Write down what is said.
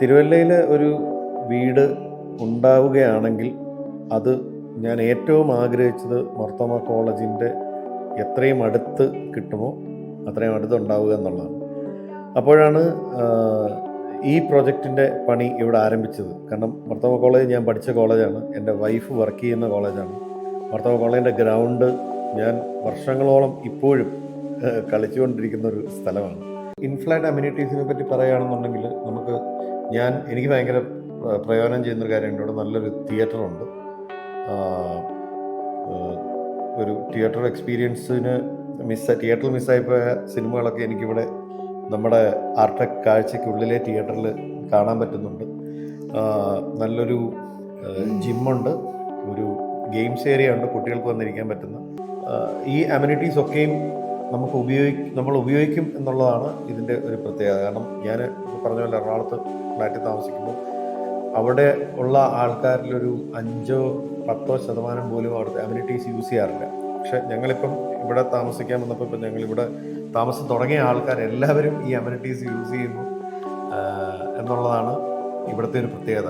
തിരുവല്ലയിൽ ഒരു വീട് ഉണ്ടാവുകയാണെങ്കിൽ അത് ഞാൻ ഏറ്റവും ആഗ്രഹിച്ചത് മർത്തോമ കോളേജിൻ്റെ എത്രയും അടുത്ത് കിട്ടുമോ അത്രയും അടുത്തുണ്ടാവുക എന്നുള്ളതാണ്. അപ്പോഴാണ് ഈ പ്രൊജക്റ്റിൻ്റെ പണി ഇവിടെ ആരംഭിച്ചത്. കാരണം മർത്തോമ കോളേജ് ഞാൻ പഠിച്ച കോളേജാണ്, എൻ്റെ വൈഫ് വർക്ക് ചെയ്യുന്ന കോളേജാണ്. മർത്തോമ കോളേജിൻ്റെ ഗ്രൗണ്ട് ഞാൻ വർഷങ്ങളോളം ഇപ്പോഴും കളിച്ചുകൊണ്ടിരിക്കുന്ന ഒരു സ്ഥലമാണ്. ഇൻഫ്ലാറ്റ് അമ്യൂണിറ്റീസിനെ പറ്റി പറയുകയാണെന്നുണ്ടെങ്കിൽ എനിക്ക് ഭയങ്കര പ്രയോജനം ചെയ്യുന്നൊരു കാര്യമുണ്ട്. ഇവിടെ നല്ലൊരു തിയേറ്ററുണ്ട്. ഒരു തിയേറ്റർ എക്സ്പീരിയൻസിന് തിയേറ്ററിൽ മിസ്സായിപ്പോയ സിനിമകളൊക്കെ എനിക്കിവിടെ നമ്മുടെ ആർട്ടെക് കാഴ്ചയ്ക്കുള്ളിലെ തിയേറ്ററിൽ കാണാൻ പറ്റുന്നുണ്ട്. നല്ലൊരു ജിമ്മുണ്ട്, ഒരു ഗെയിംസ് ഏരിയ ഉണ്ട്, കുട്ടികൾക്ക് വന്നിരിക്കാൻ പറ്റുന്ന. ഈ അമ്യൂണിറ്റീസ് ഒക്കെയും നമ്മൾ ഉപയോഗിക്കും എന്നുള്ളതാണ് ഇതിൻ്റെ ഒരു പ്രത്യേകത. കാരണം ഞാൻ പറഞ്ഞ പോലെ എറണാകുളത്ത് ഫ്ലാറ്റിൽ താമസിക്കുമ്പോൾ അവിടെ ഉള്ള ആൾക്കാരിലൊരു 5-10% പോലും അവിടുത്തെ അമ്യൂണിറ്റീസ് യൂസ് ചെയ്യാറില്ല. പക്ഷെ ഞങ്ങളിപ്പം ഇവിടെ താമസിക്കാൻ വന്നപ്പോൾ ഇപ്പം ഞങ്ങളിവിടെ താമസം തുടങ്ങിയ ആൾക്കാരെല്ലാവരും ഈ അമ്യൂണിറ്റീസ് യൂസ് ചെയ്യുന്നു എന്നുള്ളതാണ് ഇവിടുത്തെ ഒരു പ്രത്യേകത.